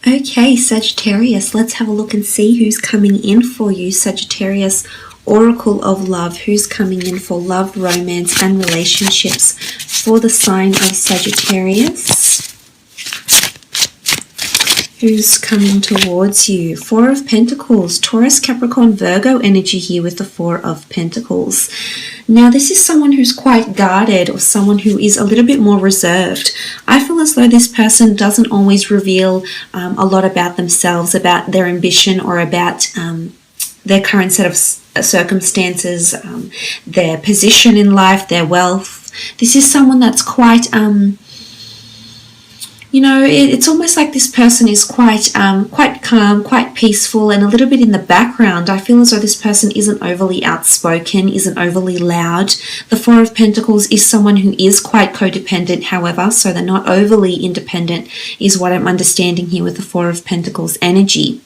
Okay, Sagittarius, let's have a look and see who's coming in for you. Sagittarius, Oracle of Love, who's coming in for love, romance, and relationships for the sign of Sagittarius. Who's coming towards you? Four of Pentacles, Taurus, Capricorn, Virgo energy here with the Four of Pentacles. Now, this is someone who's quite guarded or someone who is a little bit more reserved. I feel as though this person doesn't always reveal a lot about themselves, about their ambition, or about their current set of circumstances, their position in life, their wealth. This is someone that's quite... it's almost like this person is quite calm, quite peaceful, and a little bit in the background. I feel as though this person isn't overly outspoken, isn't overly loud. The Four of Pentacles is someone who is quite codependent, however, so they're not overly independent, is what I'm understanding here with the Four of Pentacles energy.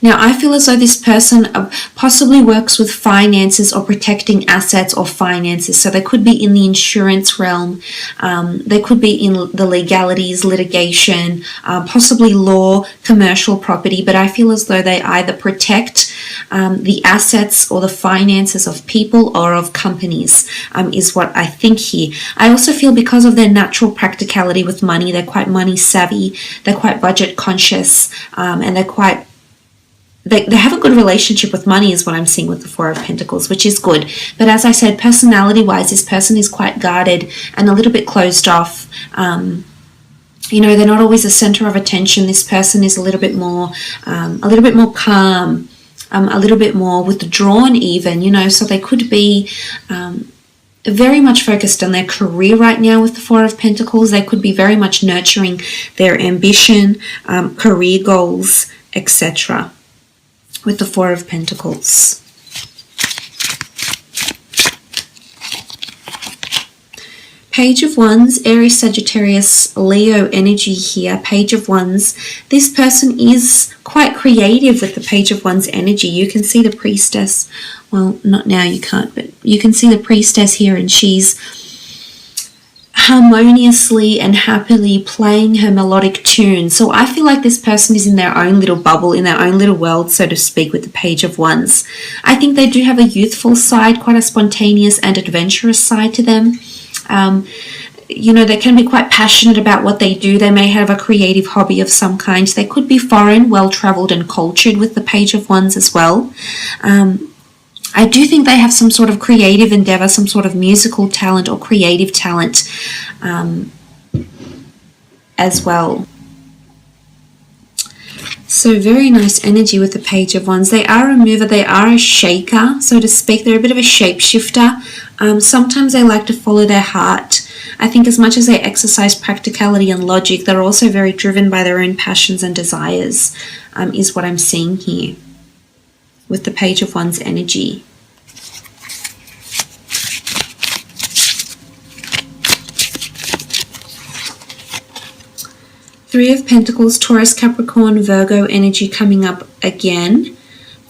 Now, I feel as though this person possibly works with finances or protecting assets or finances. So they could be in the insurance realm. They could be in the legalities, litigation, possibly law, commercial property. But I feel as though they either protect the assets or the finances of people or of companies, is what I think here. I also feel because of their natural practicality with money, they're quite money savvy, they're quite budget conscious, and they're quite... They have a good relationship with money is what I'm seeing with the Four of Pentacles, which is good. But as I said, personality-wise, this person is quite guarded and a little bit closed off. They're not always the center of attention. This person is a little bit more calm, a little bit more withdrawn even, so they could be very much focused on their career right now with the Four of Pentacles. They could be very much nurturing their ambition, career goals, etc. with the Four of Pentacles. Page of Wands, Aries, Sagittarius, Leo energy here. Page of Wands. This person is quite creative with the Page of Wands energy. You can see the Priestess. Well, not now, you can't, but you can see the Priestess here, and she's harmoniously and happily playing her melodic tune. So I feel like this person is in their own little bubble, in their own little world, so to speak, with the Page of Wands. I think they do have a youthful side, quite a spontaneous and adventurous side to them. They can be quite passionate about what they do. They may have a creative hobby of some kind. They could be foreign, well-traveled and cultured with the Page of Wands as well. I do think they have some sort of creative endeavor, some sort of musical talent or creative talent as well. So very nice energy with the Page of Wands. They are a mover, they are a shaker, so to speak. They're a bit of a shapeshifter. Sometimes they like to follow their heart. I think as much as they exercise practicality and logic, they're also very driven by their own passions and desires, is what I'm seeing here with the Page of Wands energy. Three of Pentacles, Taurus, Capricorn, Virgo energy coming up again.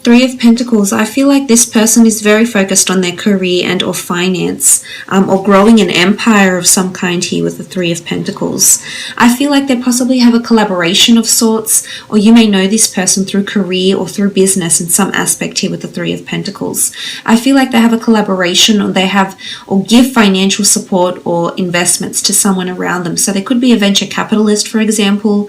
Three of Pentacles, I feel like this person is very focused on their career and or finance, or growing an empire of some kind here with the Three of Pentacles. I feel like they possibly have a collaboration of sorts, or you may know this person through career or through business in some aspect here with the Three of Pentacles. I feel like they have a collaboration, or they have or give financial support or investments to someone around them. So they could be a venture capitalist, for example.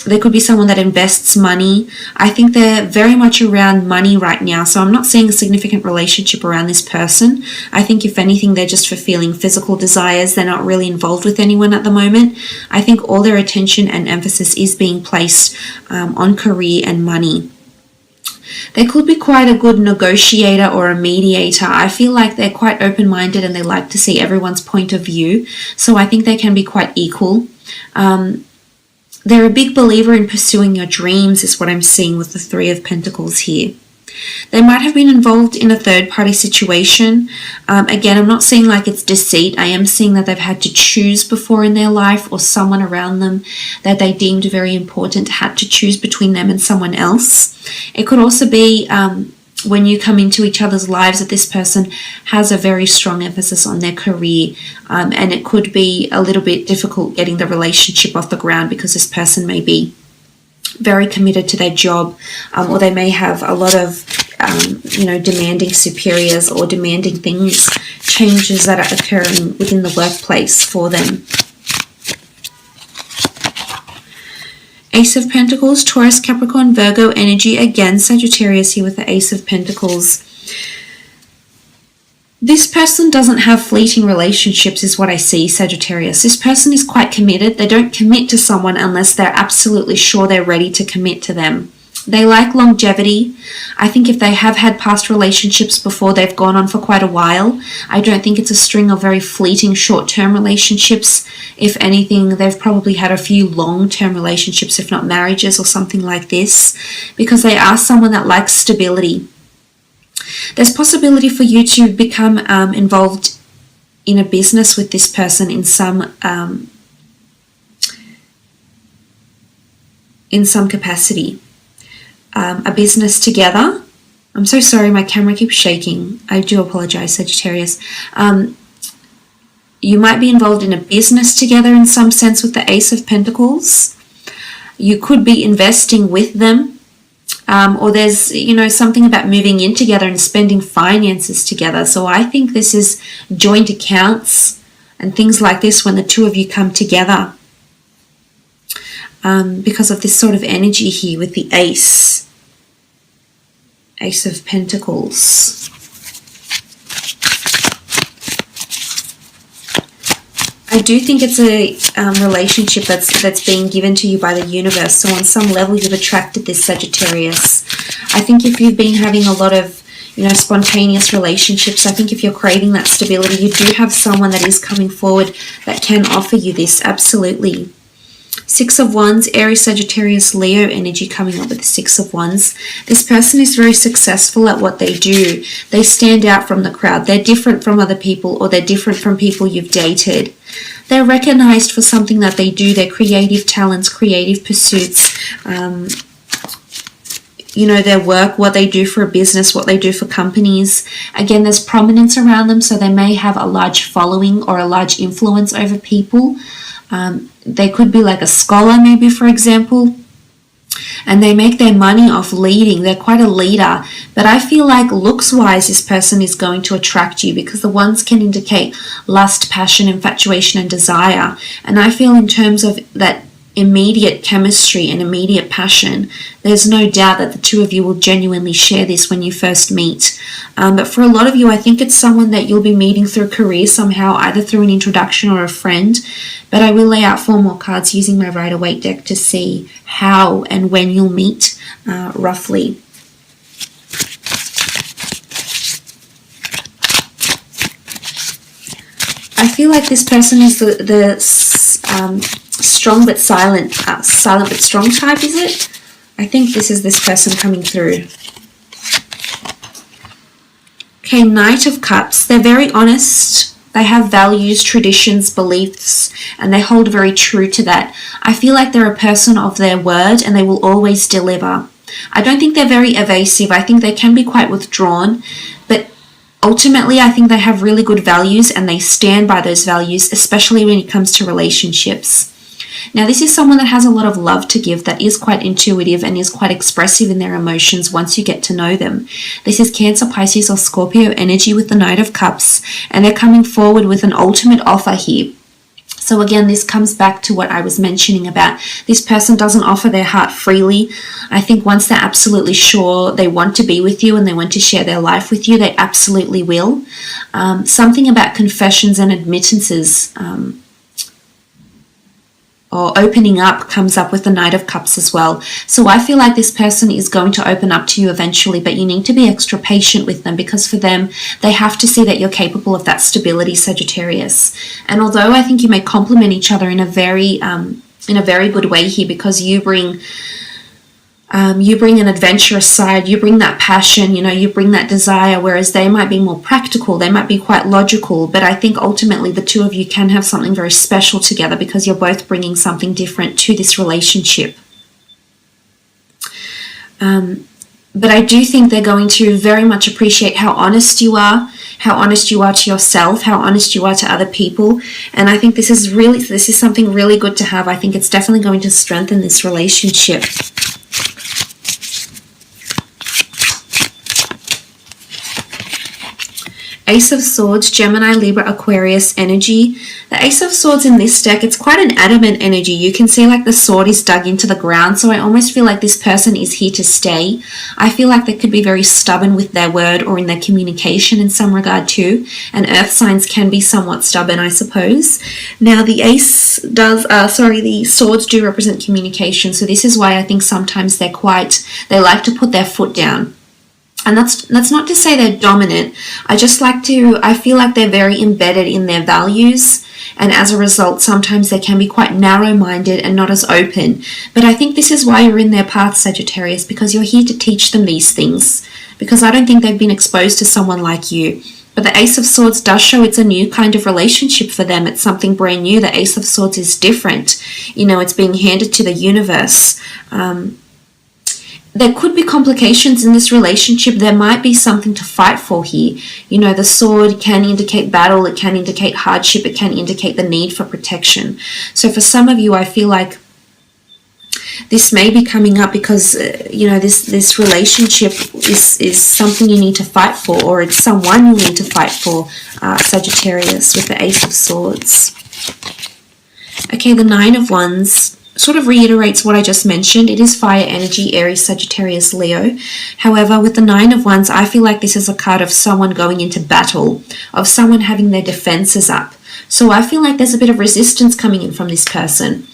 There could be someone that invests money. I think they're very much around money right now. So I'm not seeing a significant relationship around this person. I think if anything, they're just fulfilling physical desires. They're not really involved with anyone at the moment. I think all their attention and emphasis is being placed on career and money. They could be quite a good negotiator or a mediator. I feel like they're quite open-minded and they like to see everyone's point of view. So I think they can be quite equal. They're a big believer in pursuing your dreams is what I'm seeing with the Three of Pentacles here. They might have been involved in a third-party situation. Again, I'm not seeing like it's deceit. I am seeing that they've had to choose before in their life, or someone around them that they deemed very important had to choose between them and someone else. It could also be when you come into each other's lives, that this person has a very strong emphasis on their career, and it could be a little bit difficult getting the relationship off the ground because this person may be very committed to their job, or they may have a lot of demanding superiors or demanding things, changes that are occurring within the workplace for them. Ace of Pentacles, Taurus, Capricorn, Virgo energy. Again, Sagittarius here with the Ace of Pentacles. This person doesn't have fleeting relationships is what I see, Sagittarius. This person is quite committed. They don't commit to someone unless they're absolutely sure they're ready to commit to them. They like longevity. I think if they have had past relationships before, they've gone on for quite a while. I don't think it's a string of very fleeting short-term relationships. If anything, they've probably had a few long-term relationships, if not marriages or something like this, because they are someone that likes stability. There's possibility for you to become involved in a business with this person in some capacity. A business together. I'm so sorry, my camera keeps shaking. I do apologize, Sagittarius. You might be involved in a business together in some sense with the Ace of Pentacles. You could be investing with them, or there's something about moving in together and spending finances together. So I think this is joint accounts and things like this when the two of you come together. Because of this sort of energy here with the Ace of Pentacles. I do think it's a relationship that's being given to you by the universe. So on some level, you've attracted this, Sagittarius. I think if you've been having a lot of spontaneous relationships, I think if you're craving that stability, you do have someone that is coming forward that can offer you this, absolutely. Six of Wands, Aries, Sagittarius, Leo energy coming up with the Six of Wands. This person is very successful at what they do. They stand out from the crowd. They're different from other people, or they're different from people you've dated. They're recognized for something that they do, their creative talents, creative pursuits, their work, what they do for a business, what they do for companies. Again, there's prominence around them, so they may have a large following or a large influence over people. They could be like a scholar, maybe, for example, and they make their money off leading. They're quite a leader, but I feel like looks-wise, this person is going to attract you because the ones can indicate lust, passion, infatuation, and desire. And I feel in terms of that immediate chemistry and immediate passion, there's no doubt that the two of you will genuinely share this when you first meet. But for a lot of you, I think it's someone that you'll be meeting through a career somehow, either through an introduction or a friend. But I will lay out 4 more cards using my Rider-Waite deck to see how and when you'll meet roughly. I feel like this person is the strong but silent but strong type, is it? I think this is this person coming through. Okay, Knight of Cups. They're very honest. They have values, traditions, beliefs, and they hold very true to that. I feel like they're a person of their word and they will always deliver. I don't think they're very evasive. I think they can be quite withdrawn, but ultimately I think they have really good values and they stand by those values, especially when it comes to relationships. Now, this is someone that has a lot of love to give, that is quite intuitive and is quite expressive in their emotions once you get to know them. This is Cancer, Pisces, or Scorpio energy with the Knight of Cups, and they're coming forward with an ultimate offer here. So again, this comes back to what I was mentioning about this person doesn't offer their heart freely. I think once they're absolutely sure they want to be with you and they want to share their life with you, they absolutely will. Something about confessions and admittances or opening up comes up with the Knight of Cups as well. So I feel like this person is going to open up to you eventually, but you need to be extra patient with them because for them, they have to see that you're capable of that stability, Sagittarius. And although I think you may complement each other in a very good way here, because you bring an adventurous side, you bring that passion, you bring that desire, whereas they might be more practical, they might be quite logical, but I think ultimately the two of you can have something very special together because you're both bringing something different to this relationship. But I do think they're going to very much appreciate how honest you are to yourself, how honest you are to other people. And I think this is something really good to have. I think it's definitely going to strengthen this relationship. Ace of Swords, Gemini, Libra, Aquarius energy. The Ace of Swords in this deck, it's quite an adamant energy. You can see like the sword is dug into the ground, so I almost feel like this person is here to stay. I feel like they could be very stubborn with their word or in their communication in some regard too, and earth signs can be somewhat stubborn, I suppose. Now the the swords do represent communication, so this is why I think sometimes they like to put their foot down. And that's not to say they're dominant. I feel like they're very embedded in their values. And as a result, sometimes they can be quite narrow-minded and not as open. But I think this is why you're in their path, Sagittarius, because you're here to teach them these things. Because I don't think they've been exposed to someone like you. But the Ace of Swords does show it's a new kind of relationship for them. It's something brand new. The Ace of Swords is different. You know, it's being handed to the universe. There could be complications in this relationship. There might be something to fight for here. You know, the sword can indicate battle, it can indicate hardship, it can indicate the need for protection. So for some of you, I feel like this may be coming up because, this relationship is something you need to fight for, or it's someone you need to fight for, Sagittarius, with the Ace of Swords. Okay, the Nine of Wands sort of reiterates what I just mentioned. It is fire energy, Aries, Sagittarius, Leo. However, with the Nine of Wands, I feel like this is a card of someone going into battle, of someone having their defenses up. So I feel like there's a bit of resistance coming in from this person.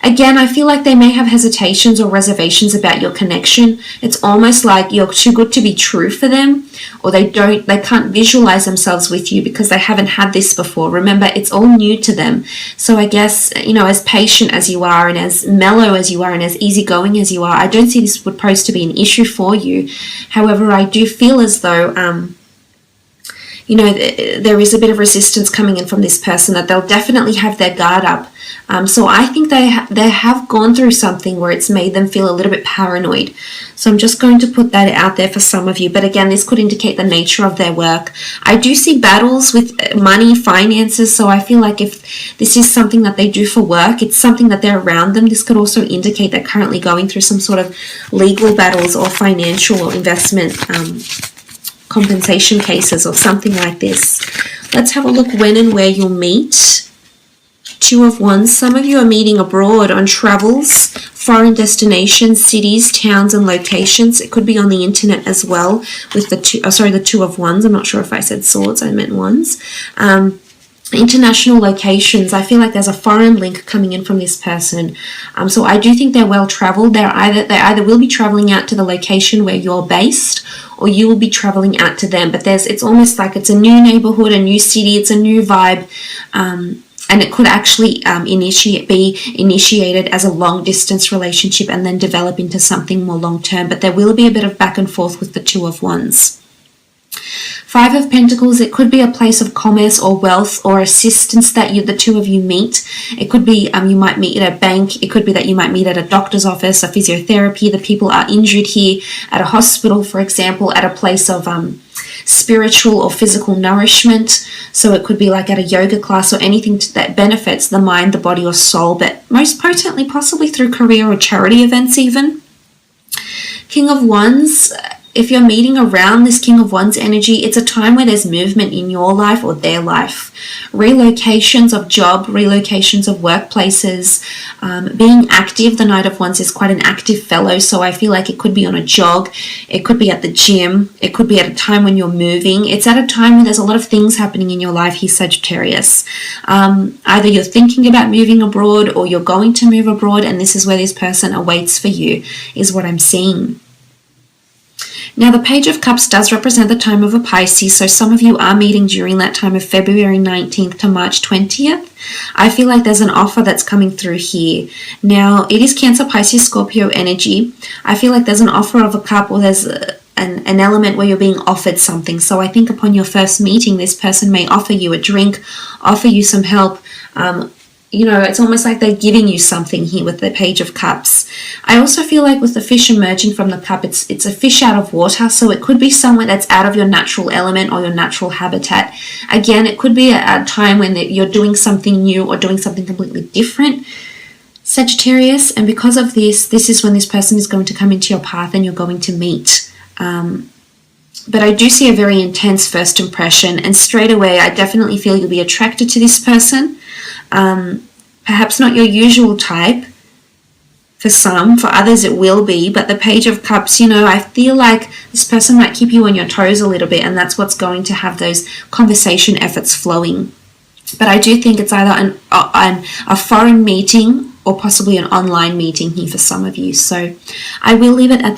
Again, I feel like they may have hesitations or reservations about your connection. It's almost like you're too good to be true for them, or they can't visualize themselves with you because they haven't had this before. Remember, it's all new to them. So I guess, as patient as you are and as mellow as you are and as easygoing as you are, I don't see this would pose to be an issue for you. However, I do feel as though, there is a bit of resistance coming in from this person, that they'll definitely have their guard up. So I think they have gone through something where it's made them feel a little bit paranoid. So I'm just going to put that out there for some of you. But again, this could indicate the nature of their work. I do see battles with money, finances. So I feel like if this is something that they do for work, it's something that they're around them. This could also indicate they're currently going through some sort of legal battles or financial or investment compensation cases or something like this. Let's have a look when and where you'll meet. Two of Wands. Some of you are meeting abroad on travels, foreign destinations, cities, towns, and locations. It could be on the internet as well with the Two of Wands. I'm not sure if I said swords, I meant wands. International locations. I feel like there's a foreign link coming in from this person. So I do think they're well traveled. They either will be traveling out to the location where you're based, or you will be traveling out to them. But it's almost like it's a new neighborhood, a new city, it's a new vibe. And it could actually be initiated as a long-distance relationship and then develop into something more long-term. But there will be a bit of back and forth with the Two of Wands. Five of Pentacles, it could be a place of commerce or wealth or assistance that the two of you meet. It could be you might meet at a bank. It could be that you might meet at a doctor's office, a physiotherapy. The people are injured here, at a hospital, for example, at a place of spiritual or physical nourishment. So it could be like at a yoga class or anything that benefits the mind, the body, or soul, but most potently possibly through career or charity events even. King of Wands, if you're meeting around this King of Wands energy, it's a time where there's movement in your life or their life. Relocations of job, relocations of workplaces, being active. The Knight of Wands is quite an active fellow, so I feel like it could be on a jog, it could be at the gym, it could be at a time when you're moving. It's at a time when there's a lot of things happening in your life here, Sagittarius. Either you're thinking about moving abroad or you're going to move abroad, and this is where this person awaits for you, is what I'm seeing. Now, the Page of Cups does represent the time of a Pisces, so some of you are meeting during that time of February 19th to March 20th. I feel like there's an offer that's coming through here. Now, it is Cancer, Pisces, Scorpio energy. I feel like there's an offer of a cup, or there's an element where you're being offered something. So I think upon your first meeting, this person may offer you a drink, offer you some help, it's almost like they're giving you something here with the Page of Cups. I also feel like with the fish emerging from the cup, it's a fish out of water, so it could be somewhere that's out of your natural element or your natural habitat. Again, it could be a time when you're doing something new or doing something completely different, Sagittarius, and because of this is when this person is going to come into your path and you're going to meet. But I do see a very intense first impression, and straight away I definitely feel you'll be attracted to this person. Perhaps not your usual type for some, for others it will be, but the Page of Cups, I feel like this person might keep you on your toes a little bit, and that's what's going to have those conversation efforts flowing. But I do think it's either a foreign meeting or possibly an online meeting here for some of you. So I will leave it at